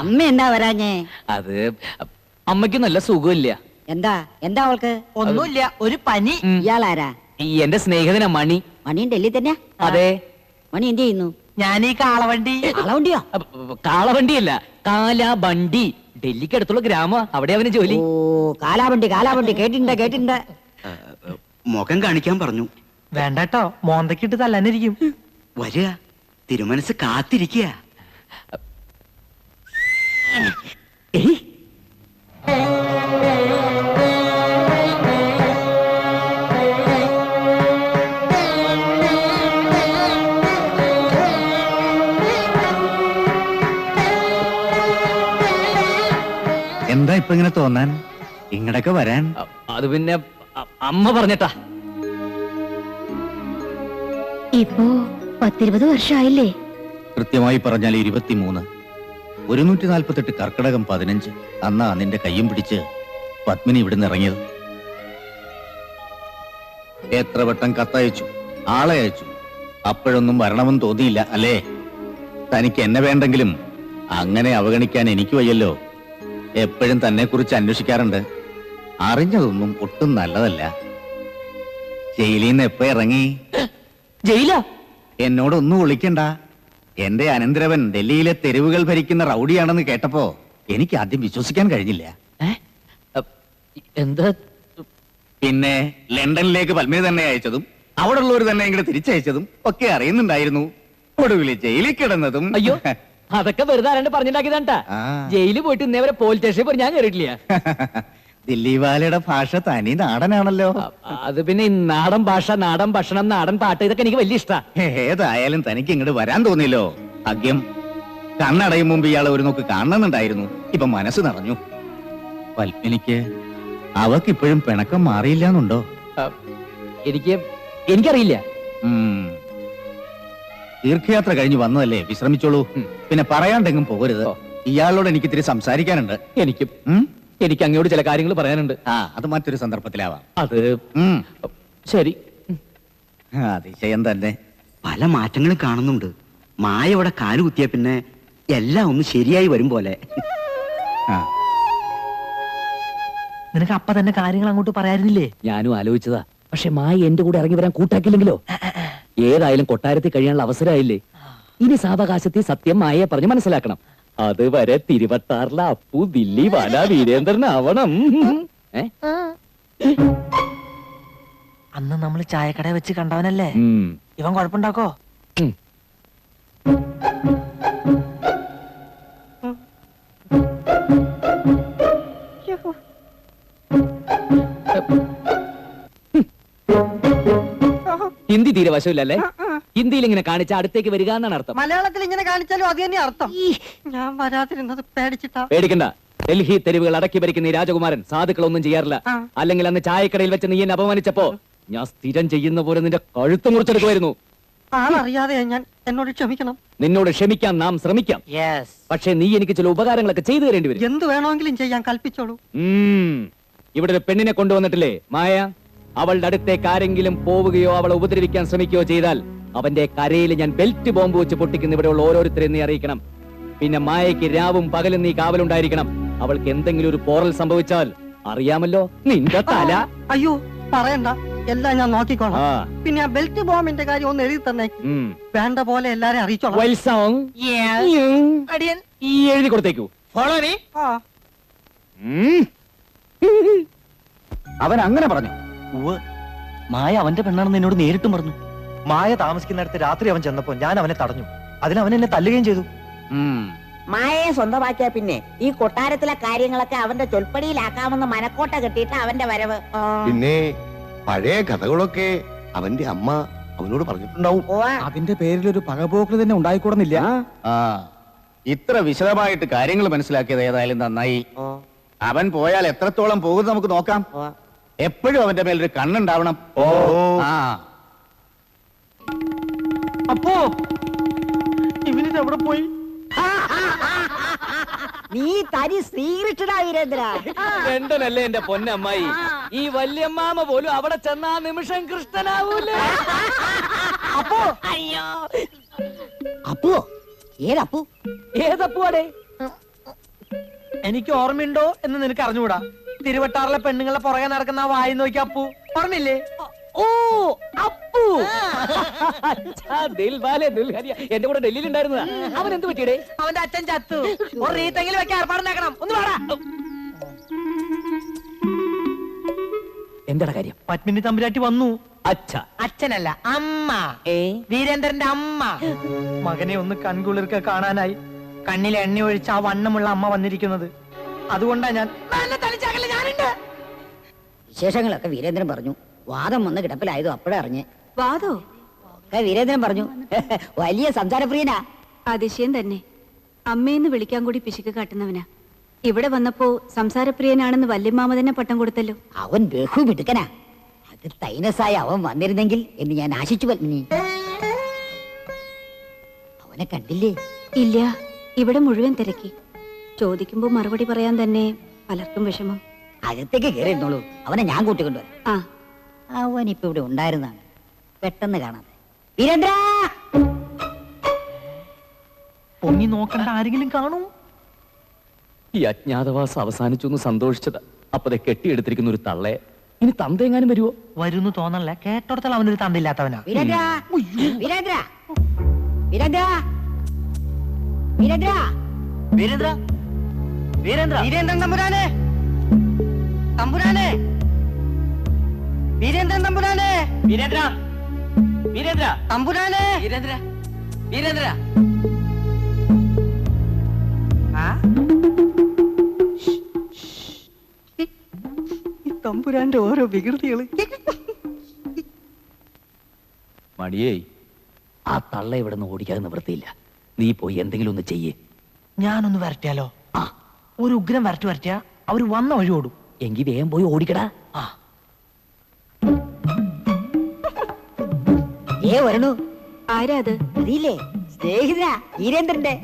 അമ്മ എന്താ വരാഞ്ഞേ? അത് അമ്മയ്ക്ക് നല്ല സുഖമില്ല. എന്താ എന്താ അവൾക്ക്? ഒന്നുമില്ല, ഒരു പനി. ഇയാളാരാ? എന്റെ സ്നേഹിതനാ മണി. മണിയും ഡൽഹി തന്നെയാ? അതെ. മണി എന്ത് ചെയ്യുന്നു? ഞാൻ ഈ കാളവണ്ടി. കാളവണ്ടിയോ? കാളവണ്ടിയല്ല, കാലാബണ്ടി. ഡൽഹിക്ക് അടുത്തുള്ള ഗ്രാമ, അവിടെ അവന് ജോലി. ഓ, കാലാവണ്ടി കാലാവണ്ടി കേട്ടിട്ടുണ്ട്. മുഖം കാണിക്കാൻ പറഞ്ഞു. വേണ്ടട്ടോ, മോന്തക്കിട്ട് തല്ലാനിരിക്കും. വരിക, തിരുമനസ് കാത്തിരിക്കുക. എന്താ ഇപ്പൊ ഇങ്ങനെ തോന്നാൻ? ഇങ്ങടൊക്കെ വരാൻ? അത് പിന്നെ അമ്മ പറഞ്ഞിട്ടാ. ഇപ്പോ 10-20 വർഷമായില്ലേ? കൃത്യമായി പറഞ്ഞാൽ 23. 148 കർക്കിടകം 15 അന്നാ നിന്റെ കയ്യും പിടിച്ച് പത്മിനി ഇവിടുന്ന് ഇറങ്ങിയത്. എത്ര വട്ടം കത്തയച്ചു, ആളെ അയച്ചു, അപ്പോഴൊന്നും വരണമെന്ന് തോന്നിയില്ല അല്ലേ? തനിക്ക് എന്നെ വേണ്ടെങ്കിലും അങ്ങനെ അവഗണിക്കാൻ എനിക്ക് വയ്യല്ലോ. എപ്പോഴും തന്നെ കുറിച്ച് അന്വേഷിക്കാറുണ്ട്. അറിഞ്ഞതൊന്നും ഒട്ടും നല്ലതല്ല. ജയിലിൽ നിന്ന് എപ്പോ ഇറങ്ങി? ജയിലാ? എന്നോടൊന്നും ഒളിക്കണ്ട. എന്റെ അനന്തരവൻ ഡൽഹിയിലെ തെരുവുകൾ ഭരിക്കുന്ന റൗഡിയാണെന്ന് കേട്ടപ്പോ എനിക്ക് ആദ്യം വിശ്വസിക്കാൻ കഴിഞ്ഞില്ല. എന്താ? പിന്നെ ലണ്ടനിലേക്ക് പത്മിനി തന്നെ അയച്ചതും അവിടെ ഉള്ളവർ തന്നെ ഇങ്ങോട്ട് തിരിച്ചയച്ചതും ഒക്കെ അറിയുന്നുണ്ടായിരുന്നു. ഒടുവിൽ ജയിലിൽ കിടന്നതും. അയ്യോ, അതൊക്കെ വെറുതെ ആരാണ്ട് പറഞ്ഞിട്ടാക്കിയതാണ്ടാ. ജയിലിൽ പോയിട്ട് ഇന്നേവരെ പോലീസ് സ്റ്റേഷനിൽ പോയി ഞാൻ കയറിയിട്ടില്ല. ദില്ലിവാലയുടെ ഭാഷ തനി നാടനാണല്ലോ. അത് പിന്നെ നാടൻ ഭാഷ, നാടൻ ഭക്ഷണം, നാടൻ പാട്ട്, ഇതൊക്കെ എനിക്ക് വലിയ ഇഷ്ടാ. ഏതായാലും തനിക്ക് ഇങ്ങോട്ട് വരാൻ തോന്നിയല്ലോ. ഭാഗ്യം. കണ്ണടയും മുമ്പ് ഇയാളെ ഒരു നോക്ക് കാണണമെന്നുണ്ടായിരുന്നു. ഇപ്പൊ മനസ്സ് നിറഞ്ഞു. പത്മിനിക്ക് അവക്കിപ്പോഴും പിണക്കം മാറിയില്ലാന്നുണ്ടോ? എനിക്കറിയില്ല. തീർത്ഥയാത്ര കഴിഞ്ഞ് വന്നതല്ലേ, വിശ്രമിച്ചോളൂ. പിന്നെ പറയാണ്ടെങ്കിലും പോകരുത്. ഇയാളോട് എനിക്ക് ഇത്തിരി സംസാരിക്കാനുണ്ട്. എനിക്ക് അങ്ങോട്ട് ചില കാര്യങ്ങൾ പറയാനുണ്ട്. അത് മറ്റൊരു സന്ദർഭത്തിലാവാം. അത് ശരി. അതിശയം തന്നെ. പല മാറ്റങ്ങളും കാണുന്നുണ്ട്. മായ ഇവിടെ കാലുകുത്തിയ പിന്നെ എല്ലാം ഒന്ന് ശരിയായി വരും പോലെ. നിനക്ക് അപ്പ തന്നെ കാര്യങ്ങൾ അങ്ങോട്ട് പറയാനില്ലേ? ഞാനും ആലോചിച്ചതാ. പക്ഷെ മായ എന്റെ കൂടെ ഇറങ്ങി വരാൻ കൂട്ടാക്കില്ലെങ്കിലോ? ഏതായാലും കൊട്ടാരത്തിൽ കഴിയാനുള്ള അവസരമായില്ലേ. ഇനി സാവകാശത്തിൽ സത്യം മായയെ പറഞ്ഞ് മനസ്സിലാക്കണം. അതുവരെ തിരുവട്ടാറിലെ അപ്പു ദില്ലി വാല വീരേന്ദ്രനാവണം. അന്ന് നമ്മൾ ചായക്കട വെച്ച് കണ്ടവനല്ലേ ഇവൻ? കുഴപ്പമുണ്ടാക്കോ? ഹിന്ദി തീരെ വശമില്ലല്ലേ? ഹിന്ദിയിൽ ഇങ്ങനെ കാണിച്ച അടുത്തേക്ക് വരിക എന്നാണ് അർത്ഥം. മലയാളത്തിൽ ഇങ്ങനെ കാണിച്ചാലും അത് തന്നെ അർത്ഥം. ഞാൻ വരാതിരുന്നത് പേടിച്ചിട്ടാ. പേടിക്കണ്ട. ഡൽഹി തെരുവുകൾ അടക്കി ഭരിക്കുന്ന ഈ രാജകുമാരൻ സാധുക്കളൊന്നും ചെയ്യാറില്ല. അല്ലെങ്കിൽ അന്ന് ചായക്കടയിൽ വെച്ച് നീ എന്നെ അപമാനിച്ചപ്പോ ഞാൻ സ്ഥിരം ചെയ്യുന്ന പോലെ നിന്റെ കഴുത്ത് മുറിച്ചെടുക്കുമായിരുന്നു. ആളറിയാതെ ഞാൻ, എന്നോട് ക്ഷമിക്കണം. നിന്നോട് ക്ഷമിക്കാൻ നാം ശ്രമിക്കാം. പക്ഷെ നീ എനിക്ക് ചില ഉപകാരങ്ങളൊക്കെ ചെയ്തു തരേണ്ടി വരും. എന്ത് വേണമെങ്കിലും ചെയ്യാൻ കൽപ്പിച്ചോളൂ. ഇവിടെ ഒരു പെണ്ണിനെ കൊണ്ടുവന്നിട്ടില്ലേ മായ? അവളുടെ അടുത്തേക്ക് ആരെങ്കിലും പോവുകയോ അവളെ ഉപദ്രവിക്കാൻ ശ്രമിക്കുകയോ ചെയ്താൽ അവന്റെ കരയിൽ ഞാൻ ബെൽറ്റ് ബോംബ് വെച്ച് പൊട്ടിക്കുന്ന ഇവിടെയുള്ള ഓരോരുത്തരെയും നീ അറിയിക്കണം. പിന്നെ മായയ്ക്ക് രാവും പകലും നീ കാവലുണ്ടായിരിക്കണം. അവൾക്ക് എന്തെങ്കിലും ഒരു പോറൽ സംഭവിച്ചാൽ അറിയാമല്ലോ, നിന്റെ തല. അയ്യോ പറയണ്ട, എല്ലാം ഞാൻ നോക്കിക്കോളാം. പിന്നെ ആ ബെൽറ്റ് ബോംബിന്റെ കാര്യം ഒന്ന് എഴുതി തന്നെ. വേണ്ട പോലെ എല്ലാരെയും അറിയിച്ചോളാം. എഴുതി കൊടുത്തേക്കൂ. അവൻ അങ്ങനെ പറഞ്ഞു. മായ അവന്റെ പെണ്ണാണെന്ന് എന്നോട് നേരിട്ടും പറഞ്ഞു. മായ താമസിക്കുന്നിടത്ത് രാത്രി അവൻ ചെന്നപ്പോ ഞാൻ അവനെ തടഞ്ഞു. അതിനവൻ എന്നെ തല്ലുകയും ചെയ്തു. മായയെ സ്വന്തമാക്കിയ പിന്നെ ഈ കൊട്ടാരത്തിലെ കാര്യങ്ങളൊക്കെ അവന്റെ ചൊൽപ്പടിയിലാക്കാമെന്ന് മനക്കോട്ട കെട്ടിയിട്ട് അവന്റെ വരവ്. പിന്നെ പഴയ കഥകളൊക്കെ അവന്റെ അമ്മ അവനോട് പറഞ്ഞിട്ടുണ്ടാവും. അതിന്റെ പേരിൽ ഒരു പകപോക്ക് തന്നെ ഉണ്ടായിക്കൂടുന്നില്ല. ഇത്ര വിശദമായിട്ട് കാര്യങ്ങൾ മനസ്സിലാക്കിയത് ഏതായാലും നന്നായി. അവൻ പോയാൽ എത്രത്തോളം പോകും നമുക്ക് നോക്കാം. എപ്പോഴും അവന്റെ മേലൊരു കണ്ണുണ്ടാവണം. അപ്പോ ഇവനിത് എവിടെ പോയി? നീ തനി ശ്രീകൃഷ്ണനാ വീരേന്ദ്ര. രണ്ടനല്ലേ എന്റെ പൊന്നമ്മായി. ഈ വല്യമ്മാമ പോലും അവിടെ ചെന്നാ നിമിഷം കൃഷ്ണനാവൂലേ? അപ്പോ അയ്യോ, അപ്പോ ഏതപ്പു? ഏതപ്പുവാടേ? എനിക്ക് ഓർമ്മയുണ്ടോ എന്ന് നിനക്ക് അറിഞ്ഞൂടാ. തിരുവട്ടാറിലെ പെണ്ണുങ്ങളെ പുറകെ നടക്കുന്ന ആ വായി നോക്കി അപ്പു ഓർമ്മയില്ലേ? ഓ അപ്പു അച്ഛാ, ദിൽവാലെ ദുൽഹനിയ എന്റെ കൂടെ ഡൽഹിയിൽ ഉണ്ടായിരുന്നതാ. അവൻ എന്ത് പറ്റിയടേ? അവന്റെ അച്ഛൻ ചത്തു. ഒരു റീത്തെങ്കിലും വെക്കാൻ ഏർപ്പാടുണ്ടാക്കണം. ഒന്ന് വേടാ. എന്താ കാര്യം? പത്മിനി തമ്പുരാട്ടി വന്നു. അച്ഛാ, അച്ഛനല്ല, അമ്മ. വീരേന്ദ്രന്റെ അമ്മ. മകനെ ഒന്ന് കൺകുളിർക്കെ കാണാനായി കണ്ണിൽ എണ്ണ ഒഴിച്ച് ആ വണ്ണമുള്ള അമ്മ വന്നിരിക്കുന്നത്. അതുകൊണ്ടാ ഞാൻ ഞാനുണ്ട്. വിശേഷങ്ങളൊക്കെ വീരേന്ദ്രൻ പറഞ്ഞു. വാദം വന്ന് കിടപ്പിലായതോ അപ്പോഴേ അറിഞ്ഞ്. വാദോ? വീരേന്ദ്രൻ പറഞ്ഞു വലിയ സംസാരപ്രിയനാ. അതിശയം തന്നെ. അമ്മയെന്ന് വിളിക്കാൻ കൂടി പിശുക്ക് കാട്ടുന്നവനാ. ഇവിടെ വന്നപ്പോ സംസാരപ്രിയനാണെന്ന് വല്യമ്മാമ തന്നെ പട്ടം കൊടുത്തല്ലോ. അവൻ ബഹുമിടുക്കനാ. അത് തൈനസായി അവൻ വന്നിരുന്നെങ്കിൽ എന്ന് ഞാൻ ആശിച്ചു. പത്മിനി, അവനെ കണ്ടില്ലേ? ഇല്ല, ഇവിടെ മുഴുവൻ തിരക്കി. ചോദിക്കുമ്പോ മറുപടി പറയാൻ തന്നെ പലർക്കും വിഷമം. അകത്തേക്ക് കയറിയിരുന്നോളൂ, അവനെ ഞാൻ കൂട്ടിക്കൊണ്ടുവരാം. ആ, അവൻ ഇപ്പൊ ഇവിടെ ഉണ്ടായിരുന്നാണ്, പെട്ടെന്ന് കാണാതെ. വീരേന്ദ്ര, പൊങ്ങി നോക്കണ്ട ആരെങ്കിലും കാണും. ഈ അജ്ഞാതവാസം അവസാനിച്ചു എന്ന് സന്തോഷിച്ചതാ. അപ്പതെ കെട്ടിയെടുത്തിരിക്കുന്ന ഒരു തള്ളയെ ഇനി തന്തയെങ്ങാനും വരുവോ? വരുന്നു തോന്നല്ല. കേട്ടോടത്തോളം അവനൊരു തന്തില്ലാത്തവനാ. വീരേന്ദ്ര, വീരേന്ദ്ര, വീരേന്ദ്ര, വീരേന്ദ്ര, വീരേന്ദ്ര, വീരേന്ദ്ര, വീരേന്ദ്രൻ തമ്പുരാനെ, തമ്പുരാനെ, വീരേന്ദ്രൻ തമ്പുരാനെ, വീരേന്ദ്ര, വീരേന്ദ്ര, തമ്പുരാനെ, വീരേന്ദ്ര, വീരേന്ദ്ര. ഈ തമ്പുരാന്റെ ഓരോ വികൃതികള്. മണിയേ, ആ തള്ള ഇവിടെ നിന്ന് ഓടിക്കാതെ നിവൃത്തിയില്ല. നീ പോയി എന്തെങ്കിലും ഒന്ന് ചെയ്യേ. ഞാനൊന്ന് വരട്ടിയാലോ? ആ, ഒരു ഉഗ്രം വരട്ടിയാ അവര് വന്ന വഴി ഓടും. എങ്കി വേഗം പോയി ഓടിക്കടാ. ആ, വരണു. ആരാ അത്? അറിയില്ലേ? സ്നേഹിതനാ, വീരേന്ദ്രന്റെ.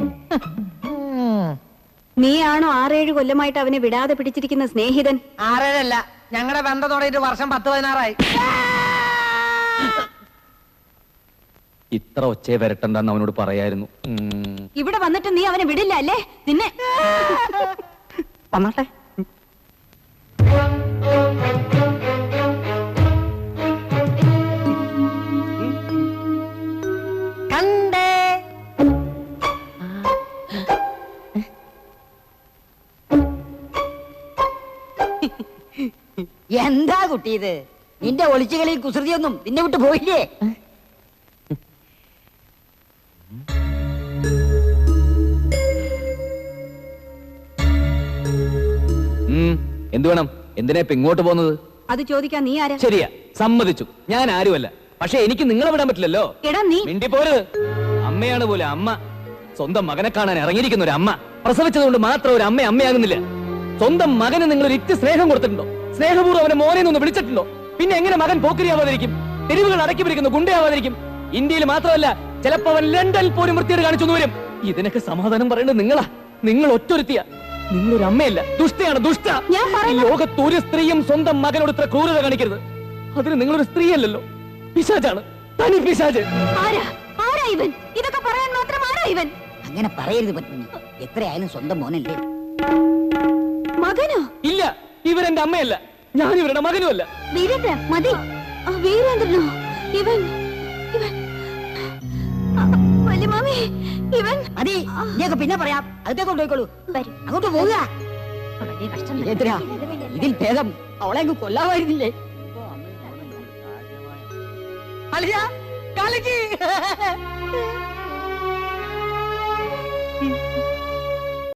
നീയാണോ 6-7 കൊല്ലമായിട്ട് അവനെ വിടാതെ പിടിച്ചിരിക്കുന്ന സ്നേഹിതൻ? 6-7 ഞങ്ങളുടെ ബന്ധം തുടങ്ങിയിട്ട് വർഷം 10-16 ഇത്ര ഒച്ചയെ വരട്ടണ്ടെന്ന് അവനോട് പറയായിരുന്നു. ഇവിടെ വന്നിട്ട് നീ അവനെ വിടില്ല അല്ലേ? നിന്നെ വന്നാട്ടെ. കണ്ടേ. എന്താ കുട്ടി ഇത്? നിന്റെ ഒളിച്ചുകളി കുസൃതിയൊന്നും നിന്നെ വിട്ട് പോയില്ലേ? എന്ത് വേണം? എന്തിനാ ഇപ്പൊ ഇങ്ങോട്ട് പോകുന്നത്? അത് ചോദിക്കാൻ നീ ആരാ? ശരിയാ, സമ്മതിച്ചു. ഞാൻ ആരുമല്ല. പക്ഷെ എനിക്ക് നിങ്ങളെ വിടാൻ പറ്റില്ലല്ലോ. എടാ നീ മിണ്ടി പോരുത്. അമ്മയാണ് പോലെ അമ്മ. സ്വന്തം മകനെ കാണാൻ ഇറങ്ങിയിരിക്കുന്ന ഒരു അമ്മ പ്രസവിച്ചതുകൊണ്ട് മാത്രം ഒരു അമ്മ അമ്മയാകുന്നില്ല. സ്വന്തം മകന് നിങ്ങൾ ഒരു ഇറ്റ് സ്നേഹം കൊടുത്തിട്ടുണ്ടോ? സ്നേഹപൂർവ്വം അവനെ മോനെ ഒന്ന് വിളിച്ചിട്ടുണ്ടോ? പിന്നെ എങ്ങനെ മകൻ പോക്കരിയാവാതിരിക്കും? തെരുവുകൾ അടക്കി പിടിക്കുന്നു ഗുണ്ടയാവാതിരിക്കും? ഇന്ത്യയിൽ മാത്രമല്ല, ചിലപ്പോ അവൻ ലണ്ടനിൽ പോലും വൃത്തിയോട് കാണിച്ചു വരും. ഇതിനൊക്കെ സമാധാനം പറയേണ്ടത് നിങ്ങളാ. നിങ്ങൾ ഒറ്റൊരുത്തിയ. നിങ്ങളൊരു അമ്മയല്ല, ദുഷ്ടയാണ്, ദുഷ്ട. ലോകത്ത് ഒരു സ്ത്രീയും സ്വന്തം മകനോട് ഇത്ര ക്രൂരത കാണിക്കരുത്. അതിന് നിങ്ങളൊരു സ്ത്രീയല്ലല്ലോ, പിശാചാണ്, തനി പിശാച്. ആരാ? ആരാ ഇവൻ? ഇതൊക്കെ പറയാൻ മാത്രം ആരാ ഇവൻ? അങ്ങനെ പറയരുത് പത്മിനി. എത്രയായാലും സ്വന്തം മോനല്ലേ. മകനോ? ഇല്ല, ഇവരെന്റെ അമ്മയല്ല, ഞാൻ ഇവരുടെ മകനുമല്ല. വീരേന്ദ്ര, മതി. വീരേന്ദ്രനോ? ഇവൻ ഇവൻ വല്യമാമി, ഇവൻ മതി, നീയൊക്കെ പിന്നെ പറയാം. അകത്തേക്ക് കൊണ്ടുപോയിക്കോളൂ. അങ്ങോട്ട് പോവുക. വീരേന്ദ്ര, ഇതിൽ ഭേദം അവളെ അങ്ങ് കൊല്ലാമായിരുന്നില്ലേ? അലിയ, കാലിക്ക്.